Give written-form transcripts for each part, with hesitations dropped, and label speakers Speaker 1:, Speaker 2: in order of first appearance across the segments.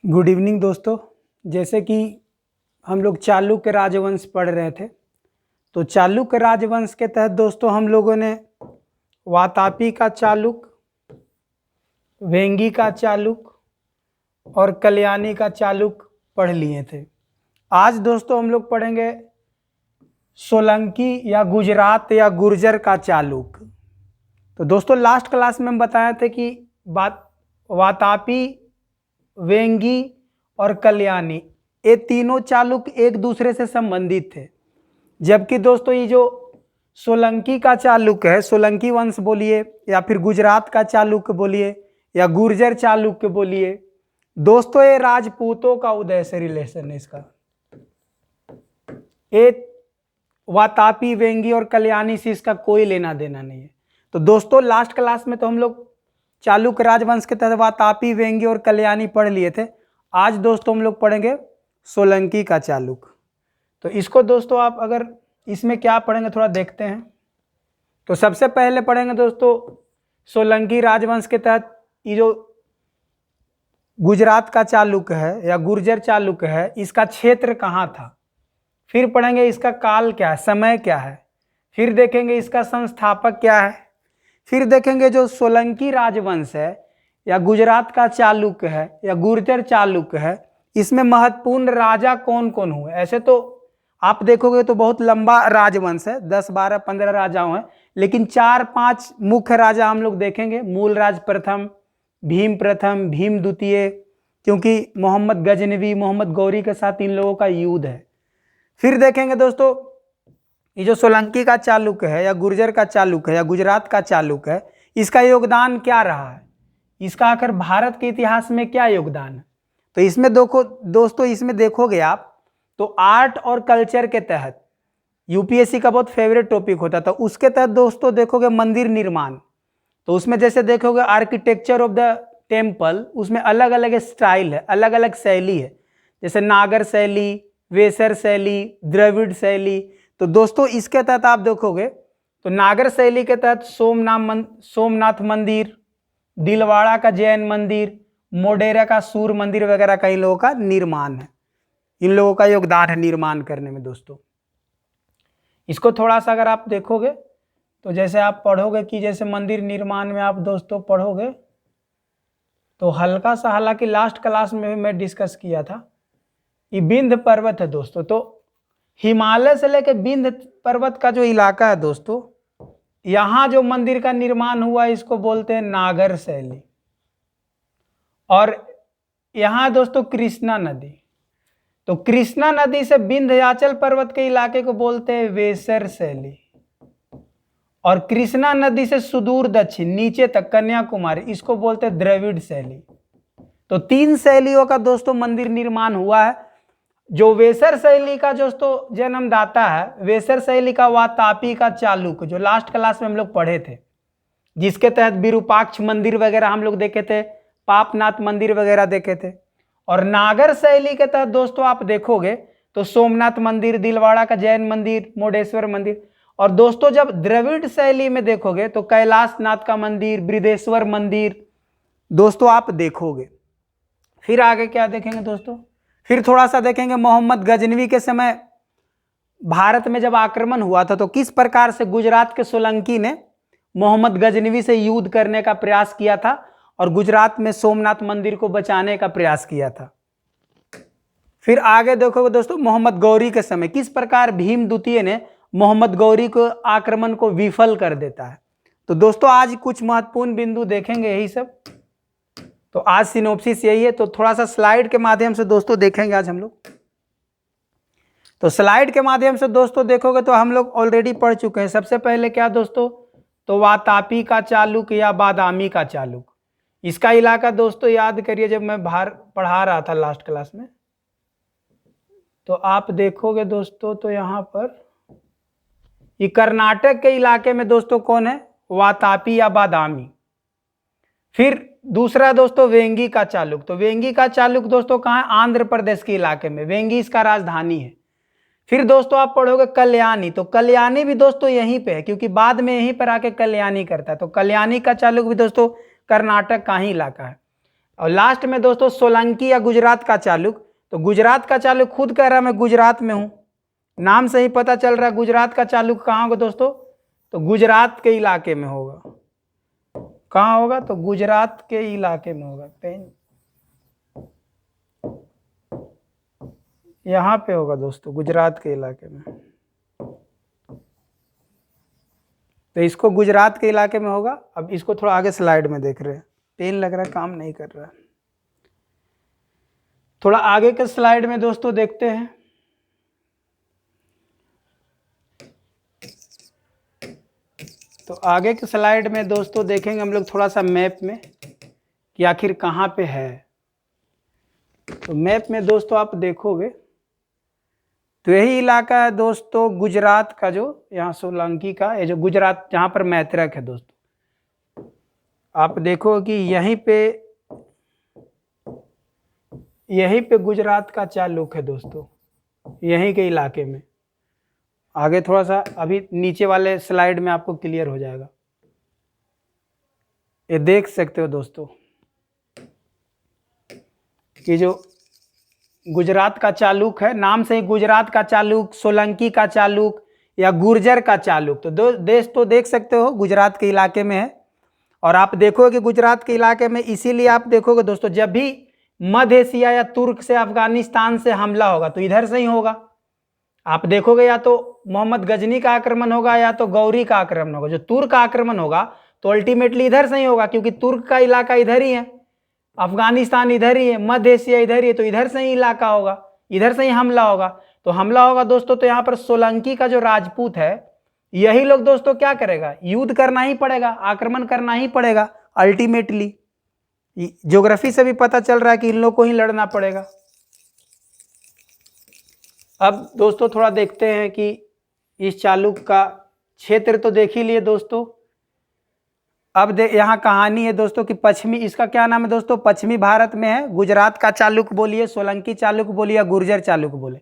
Speaker 1: Good evening दोस्तों। जैसे कि हम लोग चालुक्य राजवंश पढ़ रहे थे, तो चालुक्य राजवंश के तहत दोस्तों हम लोगों ने वातापी का चालुक, वेंगी का चालुक और कल्याणी का चालुक पढ़ लिए थे। आज दोस्तों हम लोग पढ़ेंगे सोलंकी या गुजरात या गुर्जर का चालुक। तो दोस्तों लास्ट क्लास में हम बताए थे कि वातापी, वेंगी और कल्याणी ये तीनों चालुक एक दूसरे से संबंधित थे, जबकि दोस्तों ये जो सोलंकी का चालुक है, सोलंकी वंश बोलिए या फिर गुजरात का चालुक्य बोलिए या गुर्जर चालुक्य बोलिए, दोस्तों ये राजपूतों का उदय से रिलेशन है इसका। ये वातापी, वेंगी और कल्याणी से इसका कोई लेना देना नहीं है। तो दोस्तों लास्ट क्लास में तो हम लोग चालुक्य राजवंश के तहत वातापी, वेंगी और कल्याणी पढ़ लिए थे। आज दोस्तों हम लोग पढ़ेंगे सोलंकी का चालुक। तो इसको दोस्तों आप अगर इसमें क्या पढ़ेंगे थोड़ा देखते हैं। तो सबसे पहले पढ़ेंगे दोस्तों सोलंकी राजवंश के तहत ये जो गुजरात का चालुक्य है या गुर्जर चालुक्य है, इसका क्षेत्र कहाँ था। फिर पढ़ेंगे इसका काल क्या है, समय क्या है। फिर देखेंगे इसका संस्थापक क्या है। फिर देखेंगे जो सोलंकी राजवंश है या गुजरात का चालुक्य है या गुर्जर चालुक्य है, इसमें महत्वपूर्ण राजा कौन कौन हुए। ऐसे तो आप देखोगे तो बहुत लंबा राजवंश है, 10, 12, 15 राजाओं हैं, लेकिन 4-5 मुख्य राजा हम लोग देखेंगे। मूलराज प्रथम, भीम प्रथम, भीम द्वितीय, क्योंकि मोहम्मद गजनवी, मोहम्मद गौरी के साथ इन लोगों का युद्ध है। फिर देखेंगे दोस्तों ये जो सोलंकी का चालुक्य है या गुर्जर का चालुक्य है या गुजरात का चालुक्य है, इसका योगदान क्या रहा है, इसका आखिर भारत के इतिहास में क्या योगदान है। तो इसमें देखो दोस्तों, इसमें देखोगे आप तो आर्ट और कल्चर के तहत यूपीएससी का बहुत फेवरेट टॉपिक होता था, उसके तहत दोस्तों देखोगे मंदिर निर्माण। तो उसमें जैसे देखोगे आर्किटेक्चर ऑफ द टेम्पल, उसमें अलग अलग स्टाइल है, अलग अलग शैली है, जैसे नागर शैली, वेसर शैली, द्रविड़ शैली। तो दोस्तों इसके तहत आप देखोगे तो नागर शैली के तहत सोमनाथ मंदिर, दिलवाड़ा का जैन मंदिर, मोढेरा का सूर्य मंदिर वगैरह का इन लोगों का निर्माण है, इन लोगों का योगदान है निर्माण करने में। दोस्तों इसको थोड़ा सा अगर आप देखोगे तो जैसे आप पढ़ोगे कि जैसे मंदिर निर्माण में आप दोस्तों पढ़ोगे तो हल्का सा, हालांकि लास्ट क्लास में भी मैं डिस्कस किया था, ये विंध्य पर्वत है दोस्तों। तो हिमालय से लेकर विंध्य पर्वत का जो इलाका है दोस्तों, यहाँ जो मंदिर का निर्माण हुआ इसको बोलते हैं नागर शैली। और यहाँ दोस्तों कृष्णा नदी, तो कृष्णा नदी से विंध्याचल पर्वत के इलाके को बोलते हैं वेसर शैली। और कृष्णा नदी से सुदूर दक्षिण नीचे तक कन्याकुमारी, इसको बोलते हैं द्रविड़ शैली। तो 3 शैलियों का दोस्तों मंदिर निर्माण हुआ है। जो वेसर शैली का दोस्तों जन्मदाता है, वेसर शैली का वातापी का चालुक्य, जो लास्ट क्लास में हम लोग पढ़े थे, जिसके तहत विरूपाक्ष मंदिर वगैरह हम लोग देखे थे, पापनाथ मंदिर वगैरह देखे थे। और नागर शैली के तहत दोस्तों आप देखोगे तो सोमनाथ मंदिर, दिलवाड़ा का जैन मंदिर, मोढेश्वर मंदिर। और दोस्तों जब द्रविड़ शैली में देखोगे तो कैलाशनाथ का मंदिर, बृहदेश्वर मंदिर दोस्तों आप देखोगे। फिर आगे क्या देखेंगे दोस्तों, फिर थोड़ा सा देखेंगे मोहम्मद गजनवी के समय भारत में जब आक्रमण हुआ था तो किस प्रकार से गुजरात के सोलंकी ने मोहम्मद गजनवी से युद्ध करने का प्रयास किया था और गुजरात में सोमनाथ मंदिर को बचाने का प्रयास किया था। फिर आगे देखोगे दोस्तों मोहम्मद गौरी के समय किस प्रकार भीम द्वितीय ने मोहम्मद गौरी को आक्रमण को विफल कर देता है। तो दोस्तों आज कुछ महत्वपूर्ण बिंदु देखेंगे यही सब। तो आज सिनोप्सिस यही है, तो थोड़ा सा स्लाइड के माध्यम से दोस्तों देखेंगे आज हम लोग। तो स्लाइड के माध्यम से दोस्तों देखोगे तो हम लोग ऑलरेडी पढ़ चुके हैं। सबसे पहले क्या दोस्तों, तो वातापी का चालुक या बादामी का चालुक, इसका इलाका दोस्तों याद करिए, जब मैं बाहर पढ़ा रहा था लास्ट क्लास में तो आप देखोगे दोस्तों तो यहाँ पर ये कर्नाटक के इलाके में दोस्तों कौन है, वातापी या बादामी। फिर दूसरा दोस्तों वेंगी का चालुक, तो वेंगी का चालुक दोस्तों कहाँ है, आंध्र प्रदेश के इलाके में, वेंगी इसका राजधानी है। फिर दोस्तों आप पढ़ोगे कल्याणी, तो कल्याणी भी दोस्तों यहीं पे है, क्योंकि बाद में यहीं पर आके कल्याणी करता है। तो कल्याणी का चालुक भी दोस्तों कर्नाटक का ही इलाका है। और लास्ट में दोस्तों सोलंकी या गुजरात का चालुक। तो गुजरात का चालुक खुद कह रहा है मैं गुजरात में हूं, नाम से ही पता चल रहा है गुजरात का चालुक कहाँ होगा दोस्तों, तो गुजरात के इलाके में होगा। कहाँ होगा, तो गुजरात के इलाके में होगा, पेन यहाँ पे होगा दोस्तों, गुजरात के इलाके में। तो इसको गुजरात के इलाके में होगा। अब इसको थोड़ा आगे स्लाइड में देख रहे हैं, पेन लग रहा है काम नहीं कर रहा है। थोड़ा आगे के स्लाइड में दोस्तों देखते हैं। तो आगे के स्लाइड में दोस्तों देखेंगे हम लोग थोड़ा सा मैप में कि आखिर कहाँ पे है। तो मैप में दोस्तों आप देखोगे तो यही इलाका है दोस्तों गुजरात का, जो यहाँ सोलंकी का, ये जो गुजरात जहाँ पर मैत्रक है दोस्तों, आप देखो कि यहीं पे गुजरात का चालुक है दोस्तों, यहीं के इलाके में। आगे थोड़ा सा अभी नीचे वाले स्लाइड में आपको क्लियर हो जाएगा। ये देख सकते हो दोस्तों कि जो गुजरात का चालुक है, नाम से ही गुजरात का चालुक, सोलंकी का चालुक या गुर्जर का चालुक, तो देश तो देख सकते हो गुजरात के इलाके में है। और आप देखोगे गुजरात के इलाके में, इसीलिए आप देखोगे दोस्तों जब भी मध्य एशिया या तुर्क से अफगानिस्तान से हमला होगा तो इधर से ही होगा। आप देखोगे या तो मोहम्मद गजनी का आक्रमण होगा या तो गौरी का आक्रमण होगा। जो तुर्क का आक्रमण होगा तो अल्टीमेटली इधर से ही होगा, क्योंकि तुर्क का इलाका इधर ही है, अफगानिस्तान इधर ही है, मध्य एशिया इधर ही है, तो इधर से ही इलाका होगा, इधर से ही हमला होगा। तो हमला होगा दोस्तों तो यहाँ पर सोलंकी का जो राजपूत है, यही लोग दोस्तों क्या करेगा, युद्ध करना ही पड़ेगा, आक्रमण करना ही पड़ेगा। अल्टीमेटली ज्योग्राफी से भी पता चल रहा है कि इन लोग को ही लड़ना पड़ेगा। अब दोस्तों थोड़ा देखते हैं कि इस चालुक का क्षेत्र तो देख ही लिए दोस्तों। अब यहाँ कहानी है दोस्तों कि पश्चिमी, इसका क्या नाम है दोस्तों, पश्चिमी भारत में है। गुजरात का चालुक बोलिए, सोलंकी चालुक बोलिए या गुर्जर चालुक बोले।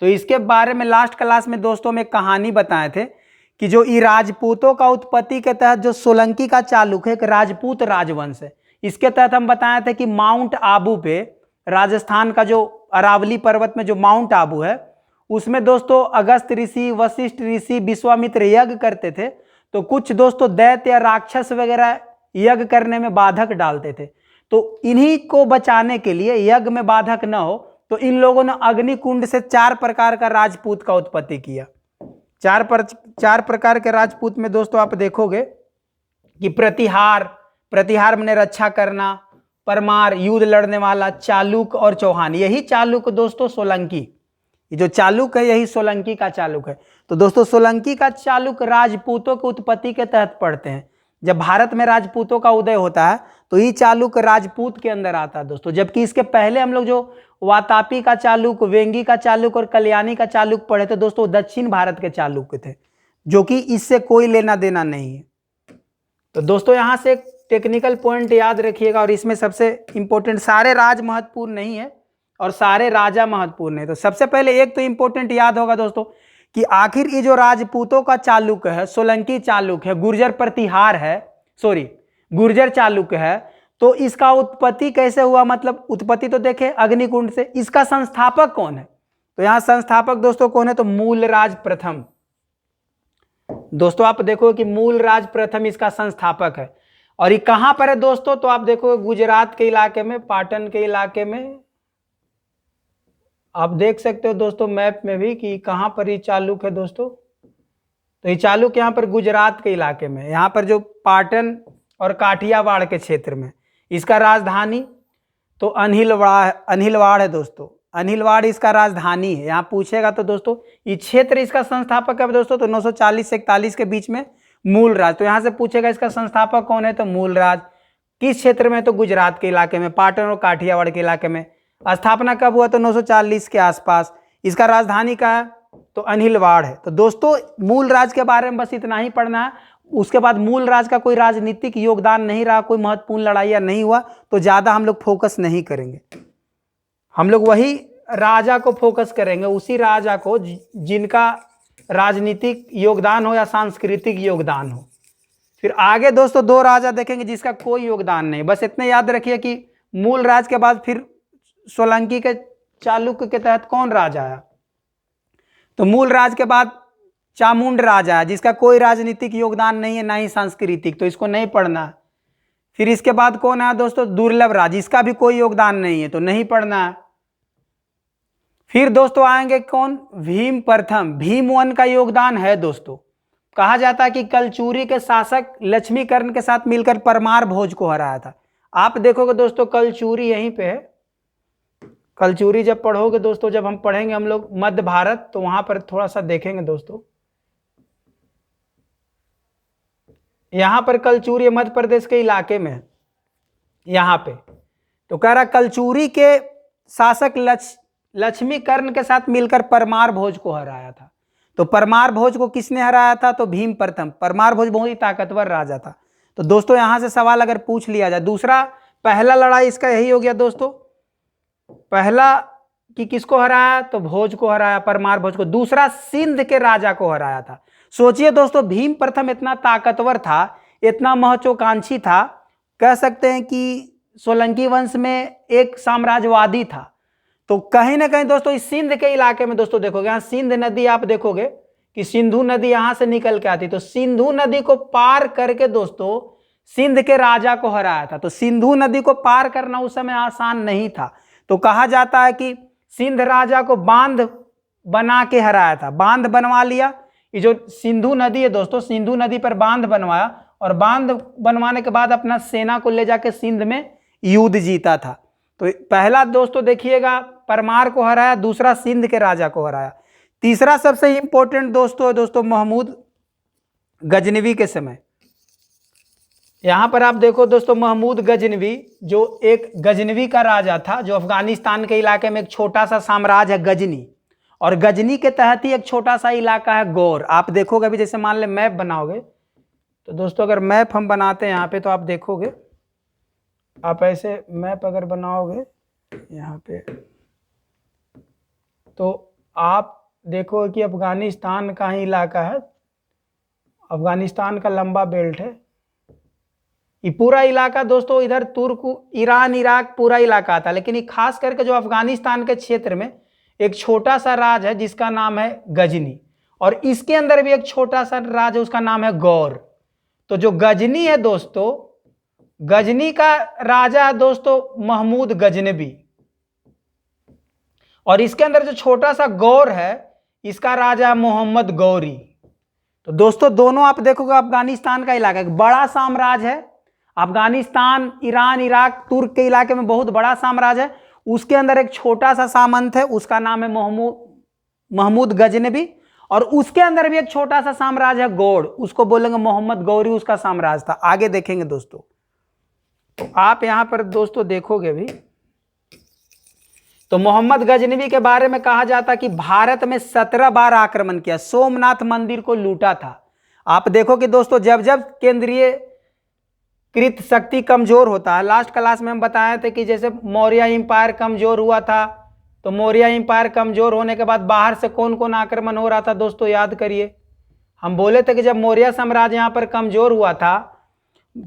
Speaker 1: तो इसके बारे में लास्ट क्लास में दोस्तों में कहानी बताए थे कि जो ये राजपूतों का उत्पत्ति के तहत जो सोलंकी का चालुक है, एक राजपूत राजवंश है। इसके तहत हम बताए थे कि माउंट आबू पे, राजस्थान का जो अरावली पर्वत में जो माउंट आबू है, उसमें दोस्तों अगस्त ऋषि, वशिष्ठ ऋषि, विश्वामित्र यज्ञ करते थे। तो कुछ दोस्तों दैत्य या राक्षस वगैरह यज्ञ करने में बाधक डालते थे। तो इन्हीं को बचाने के लिए, यज्ञ में बाधक न हो, तो इन लोगों ने अग्निकुंड से 4 प्रकार का राजपूत का उत्पत्ति किया। 4 प्रकार के राजपूत में दोस्तों आप देखोगे कि प्रतिहार माने रक्षा करना, परमार युद्ध लड़ने वाला, चालुक और चौहान। यही चालुक दोस्तों सोलंकी, ये जो चालुक है यही सोलंकी का चालुक है। तो दोस्तों सोलंकी का चालुक राजपूतों की उत्पत्ति के तहत पढ़ते हैं। जब भारत में राजपूतों का उदय होता है तो ये चालुक राजपूत के अंदर आता है दोस्तों। जबकि इसके पहले हम लोग जो वातापी का चालुक, वेंगी का चालुक और कल्याणी का चालुक पढ़े थे दोस्तों, दक्षिण भारत के चालुक थे, जो कि इससे कोई लेना देना नहीं है। तो दोस्तों यहाँ से एक टेक्निकल पॉइंट याद रखिएगा, और इसमें सबसे इंपॉर्टेंट, सारे राज महत्वपूर्ण नहीं है और सारे राजा महत्वपूर्ण है। तो सबसे पहले एक तो इंपॉर्टेंट याद होगा दोस्तों कि आखिर ये जो राजपूतों का चालुक है, सोलंकी चालुक है, गुर्जर प्रतिहार है, गुर्जर चालुक है, तो इसका उत्पत्ति कैसे हुआ, मतलब उत्पत्ति तो देखे अग्निकुंड से। इसका संस्थापक कौन है, तो यहाँ संस्थापक दोस्तों कौन है, तो मूलराज प्रथम। दोस्तों आप देखो कि मूलराज प्रथम इसका संस्थापक है। और ये कहां पर है दोस्तों, तो आप देखो गुजरात के इलाके में, पाटन के इलाके में। आप देख सकते हो दोस्तों मैप में भी कि कहां पर ये चालुक है दोस्तों। तो ये चालुक यहाँ पर गुजरात के इलाके में, यहाँ पर जो पाटन और काठियावाड़ के क्षेत्र में। इसका राजधानी तो अनिलवाड़ है दोस्तों, अनिलवाड़ इसका राजधानी है। यहाँ पूछेगा तो दोस्तों ये क्षेत्र इसका संस्थापक है दोस्तों, तो 940 से 41 के बीच में मूलराज। तो यहाँ से पूछेगा इसका संस्थापक कौन है, तो मूलराज। किस क्षेत्र में, तो गुजरात के इलाके में, पाटन और काठियावाड़ के इलाके में। स्थापना कब हुआ, तो 940 के आसपास। इसका राजधानी कहाँ है, तो अनिलवाड़ है। तो दोस्तों मूलराज के बारे में बस इतना ही पढ़ना है। उसके बाद मूलराज का कोई राजनीतिक योगदान नहीं रहा, कोई महत्वपूर्ण लड़ाई नहीं हुआ, तो ज़्यादा हम लोग फोकस नहीं करेंगे। हम लोग वही राजा को फोकस करेंगे, उसी राजा को जिनका राजनीतिक योगदान हो या सांस्कृतिक योगदान हो। फिर आगे दोस्तों 2 राजा देखेंगे जिसका कोई योगदान नहीं। बस इतने याद रखिए कि मूल राज के बाद फिर सोलंकी के चालुक्य के तहत कौन राज आया? तो मूल राज के बाद चामुंड राज आया, जिसका कोई राजनीतिक योगदान नहीं है, ना ही सांस्कृतिक, तो इसको नहीं पढ़ना है। फिर इसके बाद कौन आया दोस्तों? दुर्लभ राज, इसका भी कोई योगदान नहीं है, तो नहीं पढ़ना है। फिर दोस्तों आएंगे कौन? भीम प्रथम। भीम 1 का योगदान है दोस्तों। कहा जाता है कि कलचुरी के शासक लक्ष्मीकरण के साथ मिलकर परमार भोज को हराया था। आप देखोगे दोस्तों कलचुरी यहीं पे है। कलचुरी जब पढ़ोगे दोस्तों, जब हम पढ़ेंगे हम लोग मध्य भारत, तो वहां पर थोड़ा सा देखेंगे दोस्तों। यहां पर कलचुरी मध्य प्रदेश के इलाके में है, यहां पे। तो कह रहा कलचुरी के शासक लक्ष्मीकरण के साथ मिलकर परमार भोज को हराया था। तो परमार भोज को किसने हराया था? तो भीम प्रथम। परमार भोज बहुत ही ताकतवर राजा था। तो दोस्तों यहां से सवाल अगर पूछ लिया जाए, दूसरा पहला लड़ाई इसका यही हो गया दोस्तों। पहला कि किसको हराया? तो भोज को हराया, परमार भोज को। दूसरा सिंध के राजा को हराया था। सोचिए दोस्तों, भीम प्रथम इतना ताकतवर था, इतना महत्वाकांक्षी था, कह सकते हैं कि सोलंकी वंश में एक साम्राज्यवादी था। तो कहीं ना कहीं दोस्तों इस सिंध के इलाके में दोस्तों देखोगे, यहाँ सिंध नदी आप देखोगे कि सिंधु नदी यहां से निकल के आती, तो सिंधु नदी को पार करके दोस्तों सिंध के राजा को हराया था। तो सिंधु नदी को पार करना उस समय आसान नहीं था। तो कहा जाता है कि सिंध राजा को बांध बना के हराया था। बांध बनवा लिया, ये जो सिंधु नदी है दोस्तों, सिंधु नदी पर बांध बनवाया, और बांध बनवाने के बाद अपना सेना को ले जाके सिंध में युद्ध जीता था। तो पहला दोस्तों देखिएगा परमार को हराया, दूसरा सिंध के राजा को हराया। तीसरा सबसे इंपॉर्टेंट दोस्तों है दोस्तों महमूद गजनवी के समय। यहां पर आप देखो दोस्तों, महमूद गजनवी जो एक गजनवी का राजा था, जो अफगानिस्तान के इलाके में एक छोटा सा साम्राज्य है गजनी, और गजनी के तहत ही एक छोटा सा इलाका है गौर। आप देखोगे अभी जैसे मान ले मैप बनाओगे, तो दोस्तों अगर मैप हम बनाते हैं यहाँ पे, तो आप देखोगे, आप ऐसे मैप अगर बनाओगे यहाँ पे, तो आप देखो कि अफगानिस्तान का ही इलाका है, अफगानिस्तान का लंबा बेल्ट है। ये पूरा इलाका दोस्तों इधर तुर्क, ईरान, इराक पूरा इलाका आता है, लेकिन ये खास करके जो अफगानिस्तान के क्षेत्र में एक छोटा सा राज है जिसका नाम है गजनी, और इसके अंदर भी एक छोटा सा राज है, उसका नाम है गौर। तो जो गजनी है दोस्तों, गजनी का राजा है दोस्तों महमूद गजनवी, और इसके अंदर जो छोटा सा गौर है इसका राजा है मोहम्मद गौरी। तो दोस्तों दोनों आप देखोगे अफगानिस्तान का इलाका एक बड़ा साम्राज्य है। अफगानिस्तान, ईरान, इराक, तुर्क के इलाके में बहुत बड़ा साम्राज्य है, उसके अंदर एक छोटा सा सामंत है, उसका नाम है महमूद गजनवी, और उसके अंदर भी एक छोटा सा साम्राज्य है गौड़, उसको बोलेंगे मोहम्मद गौरी, उसका साम्राज्य था। आगे देखेंगे दोस्तों, तो आप यहां पर दोस्तों देखोगे भी, तो मोहम्मद गजनवी के बारे में कहा जाता कि भारत में 17 बार आक्रमण किया, सोमनाथ मंदिर को लूटा था। आप देखो कि दोस्तों जब जब केंद्रीय कृत शक्ति कमजोर होता है, लास्ट क्लास में हम बताए थे कि जैसे मौर्य इंपायर कमजोर हुआ था, तो मौर्य इंपायर कमजोर होने के बाद बाहर से कौन कौन आक्रमण हो रहा था दोस्तों, याद करिए। हम बोले थे कि जब मौर्य साम्राज्य यहाँ पर कमजोर हुआ था,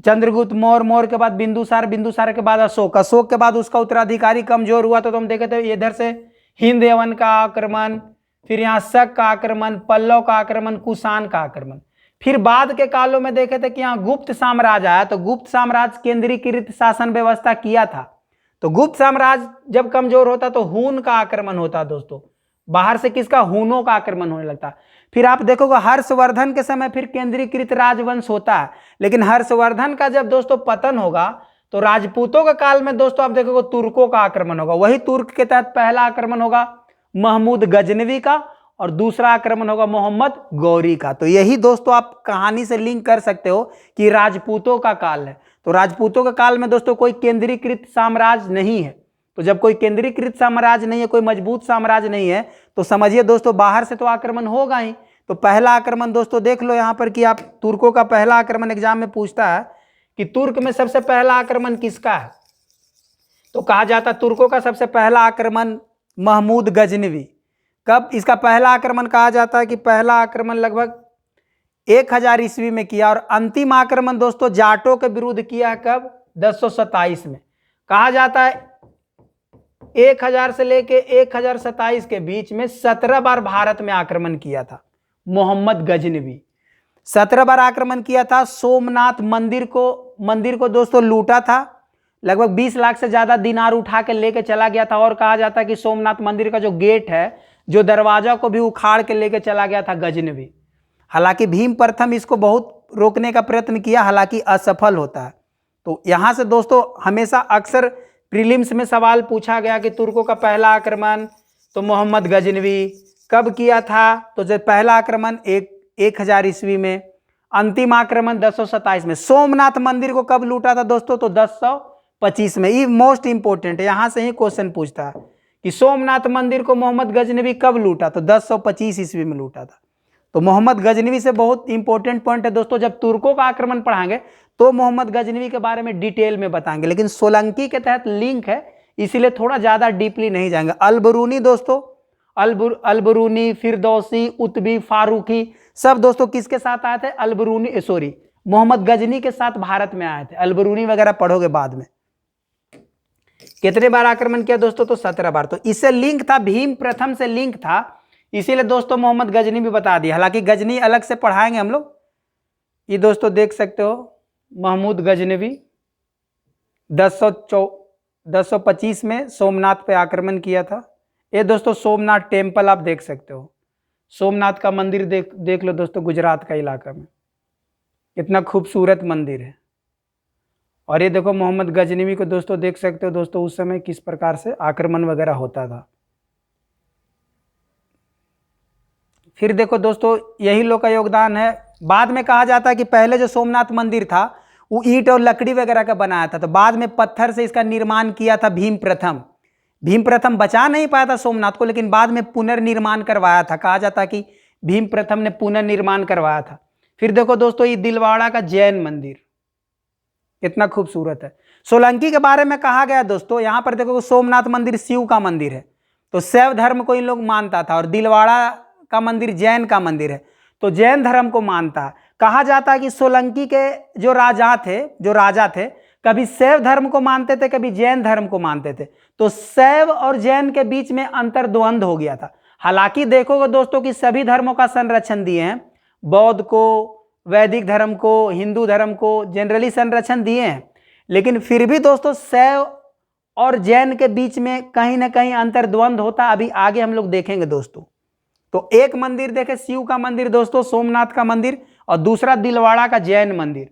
Speaker 1: चंद्रगुप्त मौर्य, मौर्य के बाद बिंदुसार, बिंदुसार के बाद अशोक, अशोक के बाद उसका उत्तराधिकारी कमजोर हुआ, तो हम देखे थे इधर से हिंद यवन का आक्रमण, फिर यहाँ शक का आक्रमण, पल्लव का आक्रमण, कुषाण का आक्रमण। फिर बाद के कालों में देखे थे कि यहाँ गुप्त साम्राज्य आया, तो गुप्त साम्राज्य केंद्रीकृत शासन व्यवस्था किया था। तो गुप्त साम्राज्य जब कमजोर होता तो हून का आक्रमण होता दोस्तों, बाहर से किसका? हूनों का आक्रमण होने लगता। फिर आप देखोगे हर्षवर्धन के समय फिर केंद्रीकृत राजवंश होता है, लेकिन हर्षवर्धन का जब दोस्तों पतन होगा तो राजपूतों के काल में दोस्तों आप देखोगे तुर्कों का आक्रमण होगा। वही तुर्क के तहत पहला आक्रमण होगा महमूद गजनवी का, और दूसरा आक्रमण होगा मोहम्मद गौरी का। तो यही दोस्तों आप कहानी से लिंक कर सकते हो कि राजपूतों का काल है। तो राजपूतों के काल में दोस्तों कोई केंद्रीकृत साम्राज्य नहीं है। तो जब कोई केंद्रीकृत साम्राज्य नहीं है, कोई मजबूत साम्राज्य नहीं है, तो समझिए दोस्तों बाहर से तो आक्रमण होगा ही। तो पहला आक्रमण दोस्तों देख लो यहाँ पर कि आप तुर्कों का पहला आक्रमण एग्जाम में पूछता है कि तुर्क में सबसे पहला आक्रमण किसका है, तो कहा जाता तुर्कों का सबसे पहला आक्रमण महमूद गजनवी। कब इसका पहला आक्रमण कहा जाता है कि पहला आक्रमण लगभग 1000 ईस्वी में किया, और अंतिम आक्रमण दोस्तों जाटों के विरुद्ध किया है कब? 1027 में। कहा जाता है 1000 से लेके 1027 के बीच में 17 बार भारत में आक्रमण किया था मोहम्मद गजनवी। 17 बार आक्रमण किया था। सोमनाथ मंदिर को दोस्तों लूटा था। लगभग 20 लाख से ज्यादा दिनार उठा के लेके चला गया था। और कहा जाता है कि सोमनाथ मंदिर का जो गेट है, जो दरवाजा को भी उखाड़ के लेके चला गया था गजनवी। हालांकि भीम प्रथम इसको बहुत रोकने का प्रयत्न किया, हालांकि असफल होता है। तो यहां से दोस्तों हमेशा अक्सर प्रीलिम्स में सवाल पूछा गया कि तुर्कों का पहला आक्रमण तो मोहम्मद गजनवी कब किया था, तो जब पहला आक्रमण 1000 ईस्वी में, अंतिम आक्रमण 1027 में। सोमनाथ मंदिर को कब लूटा था दोस्तों, तो 1025 में। ये मोस्ट इंपोर्टेंट है, यहां से ही क्वेश्चन पूछता है कि सोमनाथ मंदिर को मोहम्मद गजनवी कब लूटा, तो 1025 ईस्वी में लूटा था। तो मोहम्मद गजनवी से बहुत इंपॉर्टेंट पॉइंट है दोस्तों, जब तुर्कों का आक्रमण पढ़ाएंगे तो मोहम्मद गजनवी के बारे में डिटेल में बताएंगे, लेकिन सोलंकी के तहत लिंक है इसीलिए थोड़ा ज्यादा डीपली नहीं जाएंगे। अलबरूनी दोस्तों, अलबरूनी, फिरदौसी, उतबी, फारूकी सब दोस्तों किसके साथ आए थे, अलबरूनी सॉरी मोहम्मद गजनी के साथ भारत में आए थे। अलबरूनी वगैरह पढ़ोगे बाद में। कितने बार आक्रमण किया दोस्तों, तो 17 बार। तो इससे लिंक था, भीम प्रथम से लिंक था, इसीलिए दोस्तों मोहम्मद गजनी भी बता दिया। हालांकि गजनी अलग से पढ़ाएंगे हम लोग। ये दोस्तों देख सकते हो महमूद गजनवी 1025 में सोमनाथ पे आक्रमण किया था। ये दोस्तों सोमनाथ टेम्पल आप देख सकते हो। सोमनाथ का मंदिर देख लो दोस्तों, गुजरात का इलाका में कितना खूबसूरत मंदिर है। और ये देखो मोहम्मद गजनवी को दोस्तों देख सकते हो दोस्तों, उस समय किस प्रकार से आक्रमण वगैरह होता था। फिर देखो दोस्तों यही लोग का योगदान है। बाद में कहा जाता है कि पहले जो सोमनाथ मंदिर था वो ईंट और लकड़ी वगैरह का बनाया था, तो बाद में पत्थर से इसका निर्माण किया था भीम प्रथम। भीम प्रथम बचा नहीं पाया था सोमनाथ को, लेकिन बाद में पुनर्निर्माण करवाया था। कहा जाता है कि भीम प्रथम ने पुनर्निर्माण करवाया था। फिर देखो दोस्तों ये दिलवाड़ा का जैन मंदिर कितना खूबसूरत है। सोलंकी के बारे में कहा गया दोस्तों, यहां पर देखो सोमनाथ मंदिर शिव का मंदिर है, तो शैव धर्म को इन लोग मानता था, और दिलवाड़ा का मंदिर जैन का मंदिर है, तो जैन धर्म को मानता है। कहा जाता है कि सोलंकी के जो राजा थे कभी शैव धर्म को मानते थे, कभी जैन धर्म को मानते थे। तो शैव और जैन के बीच में अंतर्द्वंद हो गया था। हालांकि देखोगे दोस्तों कि सभी धर्मों का संरक्षण दिए हैं, बौद्ध को, वैदिक धर्म को, हिंदू धर्म को जनरली संरक्षण दिए हैं, लेकिन फिर भी दोस्तों शैव और जैन के बीच में कहीं ना कहीं अंतर्द्वंद होता। अभी आगे हम लोग देखेंगे दोस्तों। तो एक मंदिर देखे शिव का मंदिर दोस्तों, सोमनाथ का मंदिर, और दूसरा दिलवाड़ा का जैन मंदिर।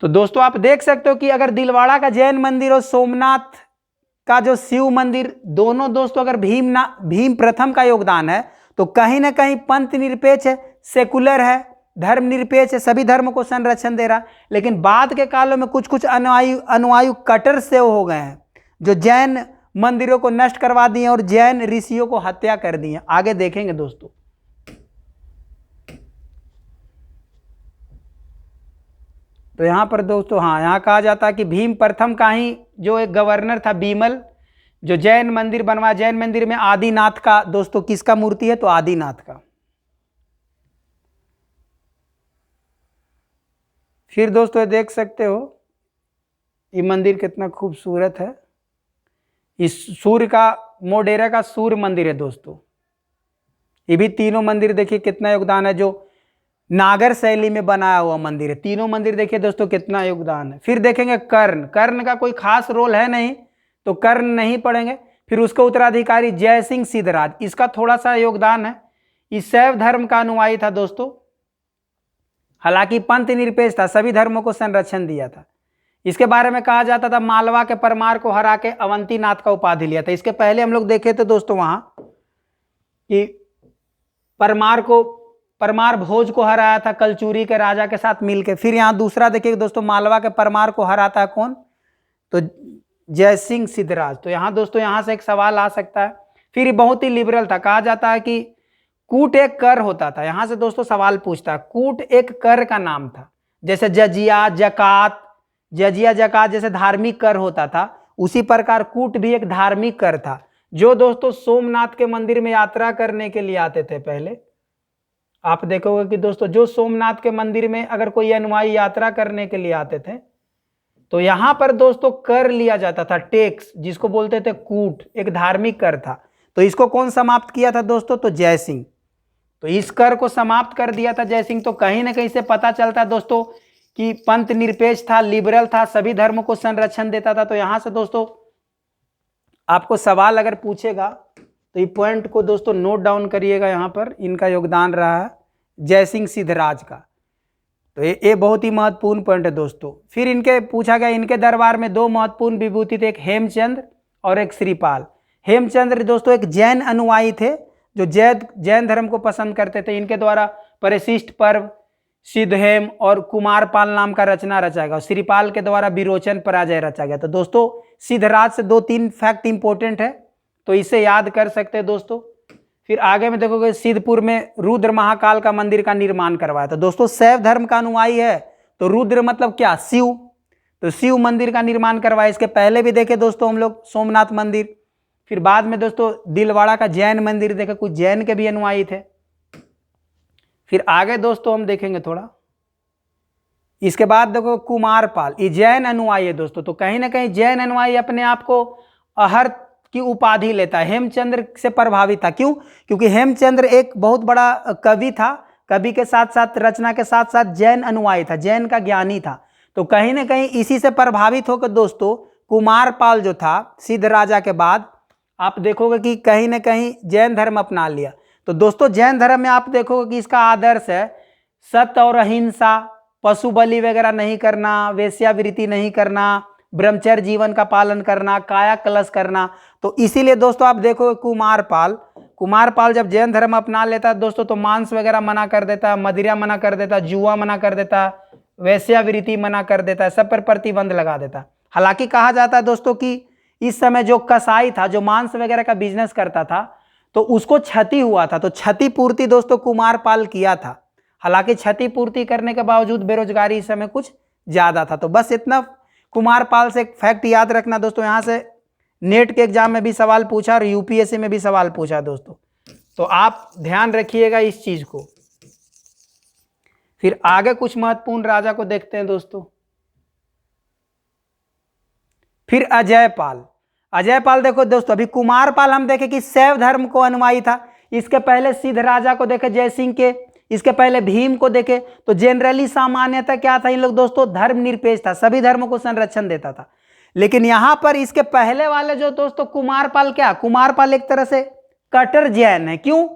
Speaker 1: तो दोस्तों आप देख सकते हो कि अगर दिलवाड़ा का जैन मंदिर और सोमनाथ का जो शिव मंदिर, दोनों दोस्तों अगर भीम प्रथम का योगदान है, तो कहीं ना कहीं पंथ निरपेक्ष है, सेकुलर है, धर्मनिरपेक्ष है, सभी धर्म को संरक्षण दे रहा। लेकिन बाद के कालों में कुछ कुछ अनुयायी कट्टर से हो गए हैं, जो जैन मंदिरों को नष्ट करवा दिए और जैन ऋषियों को हत्या कर दी है। आगे देखेंगे दोस्तों। तो यहां पर दोस्तों यहां कहा जाता है कि भीम प्रथम का ही जो एक गवर्नर था बीमल, जो जैन मंदिर बनवाया। जैन मंदिर में आदिनाथ का दोस्तों किसका मूर्ति है, तो आदिनाथ का। फिर दोस्तों ये देख सकते हो ये मंदिर कितना खूबसूरत है। इस सूर्य का, मोढेरा का सूर्य मंदिर है दोस्तों। ये भी तीनों मंदिर देखिए कितना योगदान है, जो नागर शैली में बनाया हुआ मंदिर है। तीनों मंदिर देखिए दोस्तों कितना योगदान है। फिर देखेंगे कर्ण का कोई खास रोल है नहीं, तो कर्ण नहीं पढ़ेंगे। फिर उसका उत्तराधिकारी जय सिंह सिद्धराज, इसका थोड़ा सा योगदान है। इस शैव धर्म का अनुयायी था दोस्तों, हालांकि पंथ निरपेक्ष था, सभी धर्मों को संरक्षण दिया था। इसके बारे में कहा जाता था मालवा के परमार को हरा के अवंतीनाथ का उपाधि लिया था। इसके पहले हम लोग देखे थे दोस्तों वहां कि परमार भोज को हराया था कलचूरी के राजा के साथ मिलकर। फिर यहाँ दूसरा देखिए दोस्तों, मालवा के परमार को हराता है कौन, तो जय सिंह सिद्धराज। तो यहाँ दोस्तों यहाँ से एक सवाल आ सकता है। फिर बहुत ही लिबरल था। कहा जाता है कि कूट एक कर होता था। यहां से दोस्तों सवाल पूछता है, कूट एक कर का नाम था। जैसे जजिया जकात जैसे धार्मिक कर होता था, उसी प्रकार कूट भी एक धार्मिक कर था, जो दोस्तों सोमनाथ के मंदिर में यात्रा करने के लिए आते थे। पहले आप देखोगे कि दोस्तों जो सोमनाथ के मंदिर में अगर कोई अनुयायी यात्रा करने के लिए आते थे, तो यहाँ पर दोस्तों कर लिया जाता था टैक्स, जिसको बोलते थे कूट, एक धार्मिक कर था। तो इसको कौन समाप्त किया था दोस्तों? तो जय सिंह। तो इस कर को समाप्त कर दिया था जय सिंह। तो कहीं ना कहीं से पता चलता है दोस्तों कि पंथ निरपेक्ष था, लिबरल था, सभी धर्मों को संरक्षण देता था। तो यहां से दोस्तों आपको सवाल अगर पूछेगा तो ये पॉइंट को दोस्तों नोट डाउन करिएगा। यहाँ पर इनका योगदान रहा है जय सिंह सिद्धराज का। तो ये बहुत ही महत्वपूर्ण पॉइंट है दोस्तों। फिर इनके पूछा गया, इनके दरबार में दो महत्वपूर्ण विभूति थे, एक हेमचंद्र और एक श्रीपाल। हेमचंद्र दोस्तों एक जैन अनुयायी थे जो जैन धर्म को पसंद करते थे। इनके द्वारा परिशिष्ट पर्व, सिद्धहेम और कुमारपाल नाम का रचना रचा गया। श्रीपाल के द्वारा विरोचन पराजय रचा गया। तो दोस्तों सिद्धराज से 2-3 फैक्ट इंपॉर्टेंट है, तो इसे याद कर सकते हैं दोस्तों। फिर आगे में देखोगे सिद्धपुर में रुद्र महाकाल का मंदिर का निर्माण करवाया। तो दोस्तों शैव धर्म का अनुयायी है, तो रुद्र मतलब क्या? शिव। तो शिव मंदिर का निर्माण करवाया। इसके पहले भी देखे दोस्तों हम लोग सोमनाथ मंदिर। फिर बाद में दोस्तों दिलवाड़ा का जैन मंदिर देखे, कुछ जैन के भी अनुयायी थे। फिर आगे दोस्तों हम देखेंगे थोड़ा। इसके बाद देखो कुमारपाल, ये जैन अनुयायी है दोस्तों। तो कहीं ना कहीं जैन अनुयायी अपने आप को अहर्त की उपाधि लेता है, हेमचंद्र से प्रभावित था। क्यों? क्योंकि हेमचंद्र एक बहुत बड़ा कवि था, कवि के साथ साथ रचना के साथ साथ जैन अनुयायी था, जैन का ज्ञानी था। तो कहीं ना कहीं इसी से प्रभावित होकर दोस्तों कुमारपाल जो था सिद्ध राजा के बाद, आप देखोगे कि कहीं ना कहीं जैन धर्म अपना लिया। तो दोस्तों जैन धर्म में आप देखोगे कि इसका आदर्श है सत्य और अहिंसा, पशु बलि वगैरह नहीं करना, वेश्यावृत्ति नहीं करना, ब्रह्मचर्य जीवन का पालन करना, काया कलश करना। तो इसीलिए दोस्तों आप देखो कुमारपाल जब जैन धर्म अपना लेता है दोस्तों, तो मांस वगैरह मना कर देता, मदिरा मना कर देता, जुआ मना कर देता, वेश्यावृत्ति मना कर देता है, सब पर प्रतिबंध लगा देता। हालांकि कहा जाता है दोस्तों कि इस समय जो कसाई था, जो मांस वगैरह का बिजनेस करता था, तो उसको क्षति हुआ था। तो क्षतिपूर्ति दोस्तों कुमारपाल किया था। हालांकि क्षतिपूर्ति करने के बावजूद बेरोजगारी इस समय कुछ ज्यादा था। तो बस इतना कुमारपाल से एक फैक्ट याद रखना दोस्तों। यहां से नेट के एग्जाम में भी सवाल पूछा और यूपीएससी में भी सवाल पूछा दोस्तों, तो आप ध्यान रखिएगा इस चीज को। फिर आगे कुछ महत्वपूर्ण राजा को देखते हैं दोस्तों। फिर अजयपाल देखो दोस्तों, अभी कुमारपाल हम देखे कि शैव धर्म को अनुयायी था। इसके पहले सिद्ध राजा को देखे जय सिंह के, इसके पहले भीम को देखे। तो जनरली सामान्यतः क्या था इन लोग दोस्तों? धर्म निरपेक्ष था, सभी धर्मों को संरक्षण देता था। लेकिन यहां पर इसके पहले वाले जो दोस्तों कुमारपाल, क्या कुमारपाल एक तरह से कट्टर जैन है। क्यों?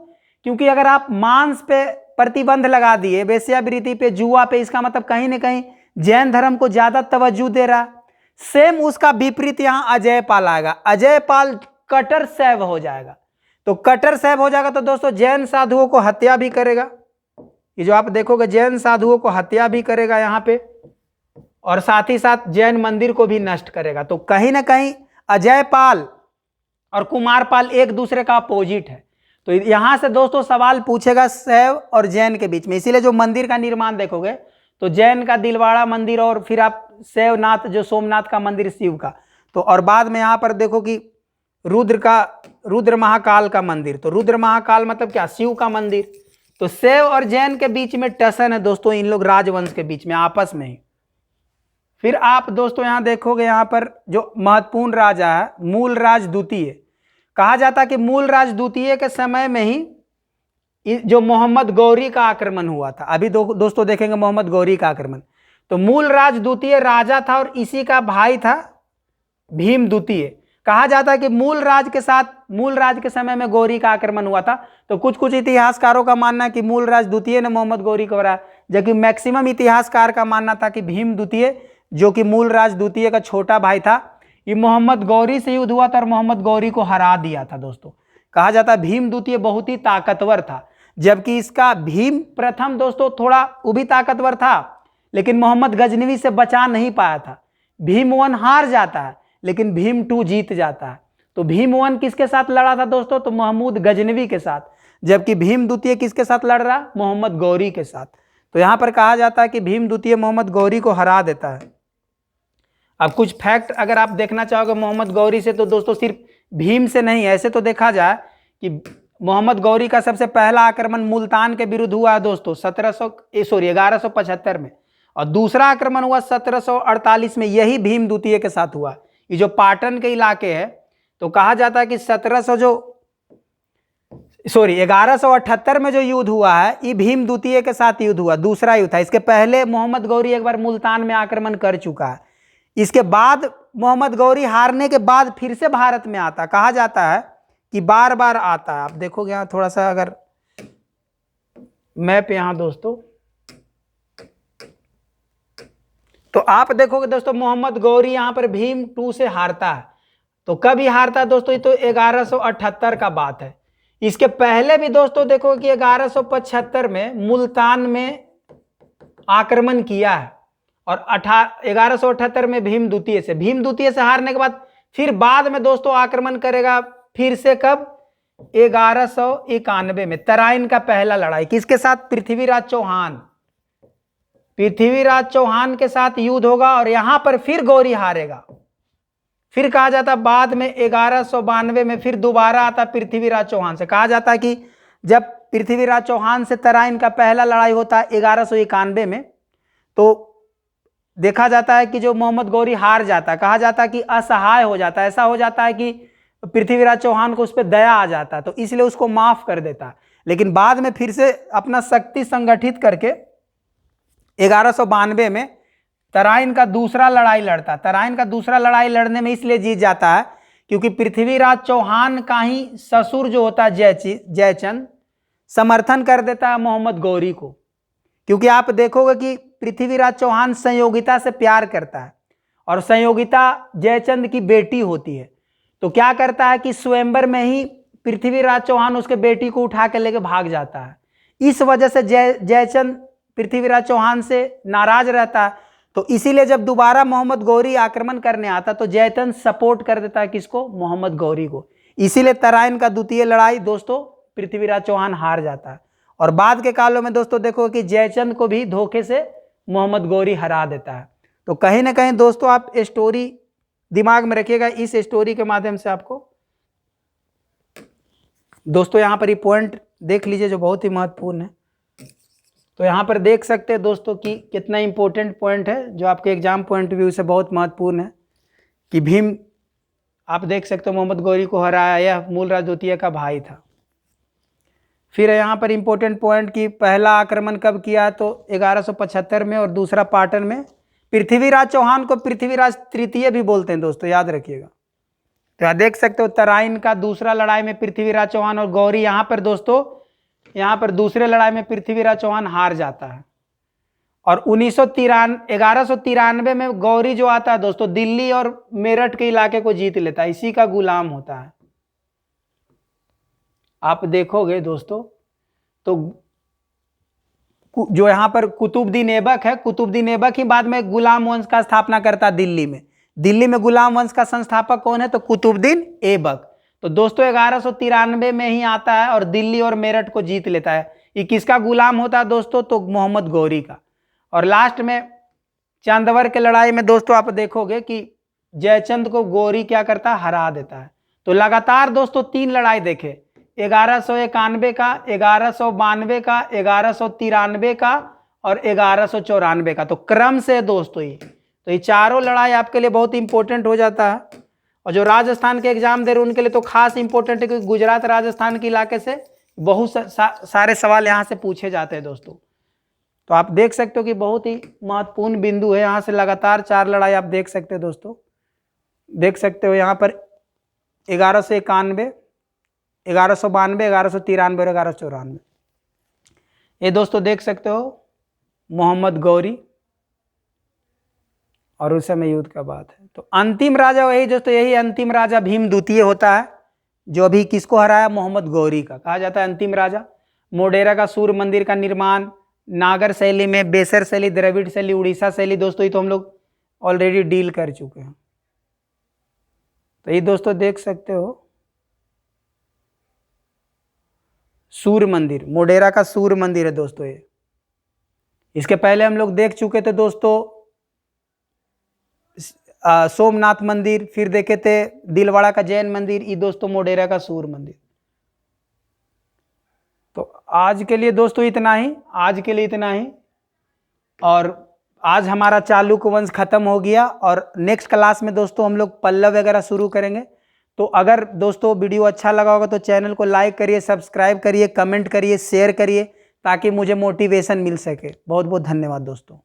Speaker 1: क्योंकि अगर आप मांस पे प्रतिबंध लगा दिए, वेश्यावृत्ति पे, जुआ पे, इसका मतलब कहीं ना कहीं जैन धर्म को ज्यादा तवज्जो दे रहा। सेम उसका विपरीत यहां अजयपाल आएगा। अजयपाल कट्टर शैव हो जाएगा। तो कट्टर शैव हो जाएगा तो दोस्तों जैन साधुओं को हत्या भी करेगा। ये जो आप देखोगे जैन साधुओं को हत्या भी करेगा यहाँ पे, और साथ ही साथ जैन मंदिर को भी नष्ट करेगा। तो कहीं ना कहीं अजयपाल और कुमारपाल एक दूसरे का अपोजिट है। तो यहां से दोस्तों सवाल पूछेगा शैव और जैन के बीच में। इसीलिए जो मंदिर का निर्माण देखोगे तो जैन का दिलवाड़ा मंदिर, और फिर आप शैवनाथ जो सोमनाथ का मंदिर शिव का। तो और बाद में यहाँ पर देखो कि रुद्र महाकाल का मंदिर। तो रुद्र महाकाल मतलब क्या? शिव का मंदिर। तो शैव और जैन के बीच में टसन है दोस्तों, इन लोग राजवंश के बीच में आपस में ही। फिर आप दोस्तों यहां देखोगे, यहां पर जो महत्वपूर्ण राजा है मूलराज द्वितीय, कहा जाता है कि मूलराज द्वितीय के समय में ही जो मोहम्मद गौरी का आक्रमण हुआ था। अभी दोस्तों देखेंगे मोहम्मद गौरी का आक्रमण। तो मूलराज द्वितीय राजा था और इसी का भाई था भीम द्वितीय। कहा जाता है कि मूलराज के समय में गौरी का आक्रमण हुआ था। तो कुछ इतिहासकारों का मानना है कि मूलराज द्वितीय ने मोहम्मद गौरी को हराया, जबकि मैक्सिमम इतिहासकार का मानना था कि भीम द्वितीय, जो कि मूलराज द्वितीय का छोटा भाई था, ये मोहम्मद गौरी से युद्ध हुआ था और मोहम्मद गौरी को हरा दिया था दोस्तों। कहा जाता है भीम द्वितीय बहुत ही ताकतवर था, जबकि इसका भीम प्रथम दोस्तों थोड़ा वो भी ताकतवर था, लेकिन मोहम्मद गजनवी से बचा नहीं पाया था। भीम 1 हार जाता है, लेकिन भीम 2 जीत जाता है। तो भीम 1 किसके साथ लड़ा था दोस्तों? तो महमूद गजनवी के साथ। जबकि भीम द्वितीय किसके साथ लड़ रहा? मोहम्मद गौरी के साथ। तो यहां पर कहा जाता है कि भीम द्वितीय मोहम्मद गौरी को हरा देता है। अब कुछ फैक्ट अगर आप देखना चाहोगे मोहम्मद गौरी से, तो दोस्तों सिर्फ भीम से नहीं, ऐसे तो देखा जाए कि मोहम्मद गौरी का सबसे पहला आक्रमण मुल्तान के विरुद्ध हुआ है दोस्तों 1175 में, और दूसरा आक्रमण हुआ 1748 में, यही भीम द्वितीय के साथ हुआ। ये जो पाटन के इलाके है, तो कहा जाता है कि 1178 में जो युद्ध हुआ है, ये भीम द्वितीय के साथ युद्ध हुआ, दूसरा युद्ध था। इसके पहले मोहम्मद गौरी एक बार मुल्तान में आक्रमण कर चुका है। इसके बाद मोहम्मद गौरी हारने के बाद फिर से भारत में आता, कहा जाता है कि बार बार आता है। आप देखोगे यहाँ थोड़ा सा अगर मैप यहाँ दोस्तों, तो आप देखोगे दोस्तों मोहम्मद गौरी यहाँ पर भीम 2 से हारता है। तो कब ही हारता है दोस्तों, ये तो 1178 का बात है। इसके पहले भी दोस्तों देखो कि 1175 में मुल्तान में आक्रमण किया है, और 1178 में भीम द्वितीय से हारने के बाद फिर बाद में दोस्तों आक्रमण करेगा फिर से कब, 1191 में तराइन का पहला लड़ाई, किसके साथ, पृथ्वीराज चौहान के साथ युद्ध होगा, और यहां पर फिर गौरी हारेगा। फिर कहा जाता बाद में 1192 में फिर दोबारा आता पृथ्वीराज चौहान से। कहा जाता है कि जब पृथ्वीराज चौहान से तराइन का पहला लड़ाई होता है 1191 में, तो देखा जाता है कि जो मोहम्मद गौरी हार जाता है, कहा जाता है कि असहाय हो जाता है। ऐसा हो जाता है कि पृथ्वीराज चौहान को उस पर दया आ जाता है, तो इसलिए उसको माफ कर देता है। लेकिन बाद में फिर से अपना शक्ति संगठित करके 1192 में तराइन का दूसरा लड़ाई लड़ता। तराइन का दूसरा लड़ाई लड़ने में इसलिए जीत जाता है क्योंकि पृथ्वीराज चौहान का ही ससुर जो होता है जयचंद समर्थन कर देता है मोहम्मद गौरी को। क्योंकि आप देखोगे कि पृथ्वीराज चौहान संयोगिता से प्यार करता है, और संयोगिता जयचंद की बेटी होती है। तो क्या करता है कि स्वयंवर में ही पृथ्वीराज चौहान उसके बेटी को उठा के लेके भाग जाता है। इस वजह से जयचंद पृथ्वीराज चौहान से नाराज रहता है। तो इसीलिए जब दोबारा मोहम्मद गौरी आक्रमण करने आता तो जयचंद सपोर्ट कर देता है किसको, मोहम्मद गौरी को। इसीलिए तराइन का द्वितीय लड़ाई दोस्तों पृथ्वीराज चौहान हार जाता है। और बाद के कालों में दोस्तों देखो कि जयचंद को भी धोखे से मोहम्मद गौरी हरा देता है। तो कहीं ना कहीं दोस्तों आप स्टोरी दिमाग में रखिएगा। इस स्टोरी के माध्यम से आपको दोस्तों यहाँ पर ये पॉइंट देख लीजिए जो बहुत ही महत्वपूर्ण है। तो यहाँ पर देख सकते हैं दोस्तों कि कितना इंपॉर्टेंट पॉइंट है जो आपके एग्जाम पॉइंट व्यू से बहुत महत्वपूर्ण है कि भीम, आप देख सकते हो मोहम्मद गौरी को हराया, यह मूलराज द्वितीय का भाई था। फिर यहाँ पर इंपॉर्टेंट पॉइंट कि पहला आक्रमण कब किया, तो 1175 में, और दूसरा पाटन में। पृथ्वीराज चौहान को पृथ्वीराज तृतीय भी बोलते हैं दोस्तों, याद रखिएगा। तो यहाँ देख सकते हो तराइन का दूसरा लड़ाई में पृथ्वीराज चौहान और गौरी, यहाँ पर दोस्तों यहाँ पर दूसरे लड़ाई में पृथ्वीराज चौहान हार जाता है। और 1193 में गौरी जो आता है दोस्तों दिल्ली और मेरठ के इलाके को जीत लेता है, इसी का गुलाम होता है। आप देखोगे दोस्तों तो जो यहाँ पर कुतुबुद्दीन ऐबक है, कुतुबुद्दीन ऐबक ही बाद में गुलाम वंश का स्थापना करता है दिल्ली में। दिल्ली में गुलाम वंश का संस्थापक कौन है, तो कुतुबुद्दीन ऐबक। तो दोस्तों 1193 में ही आता है और दिल्ली और मेरठ को जीत लेता है। ये किसका गुलाम होता है दोस्तों, तो मोहम्मद गौरी का। और लास्ट में चांदवर के लड़ाई में दोस्तों आप देखोगे कि जयचंद को गौरी क्या करता है, हरा देता है। तो लगातार दोस्तों 3 लड़ाई देखे, 1191 का, 1192 का, 1193 का और 1194 का। तो क्रम से दोस्तों ये चारों लड़ाई आपके लिए बहुत इंपॉर्टेंट हो जाता है। और जो राजस्थान के एग्जाम दे रहे उनके लिए तो खास इंपॉर्टेंट है क्योंकि गुजरात राजस्थान के इलाके से बहुत सारे सवाल यहाँ से पूछे जाते हैं दोस्तों। तो आप देख सकते हो कि बहुत ही महत्वपूर्ण बिंदु है। यहाँ से लगातार 4 लड़ाई आप देख सकते हो दोस्तों, देख सकते हो यहाँ पर 1191, 1192, 1193 और 1194। ये दोस्तों देख सकते हो मोहम्मद गौरी और उस समय युद्ध का बात है। तो अंतिम राजा वही दोस्तों, यही अंतिम राजा भीम द्वितीय होता है जो अभी किसको हराया, मोहम्मद गौरी का। कहा जाता है अंतिम राजा। मोढेरा का सूर्य मंदिर का निर्माण नागर शैली में, बेसर शैली, द्रविड़ शैली, उड़ीसा शैली, दोस्तों ये तो हम लोग ऑलरेडी डील कर चुके हैं। तो ये दोस्तों देख सकते हो सूर्य मंदिर, मोढेरा का सूर्य मंदिर है दोस्तों ये। इसके पहले हम लोग देख चुके थे दोस्तों सोमनाथ मंदिर, फिर देखे थे दिलवाड़ा का जैन मंदिर, ये दोस्तों मोढेरा का सूर्य मंदिर। तो आज के लिए दोस्तों इतना ही, आज के लिए इतना ही। और आज हमारा चालुक वंश खत्म हो गया और नेक्स्ट क्लास में दोस्तों हम लोग पल्लव वगैरह शुरू करेंगे। तो अगर दोस्तों वीडियो अच्छा लगा होगा तो चैनल को लाइक करिए, सब्सक्राइब करिए, कमेंट करिए, शेयर करिए ताकि मुझे मोटिवेशन मिल सके। बहुत बहुत धन्यवाद दोस्तों।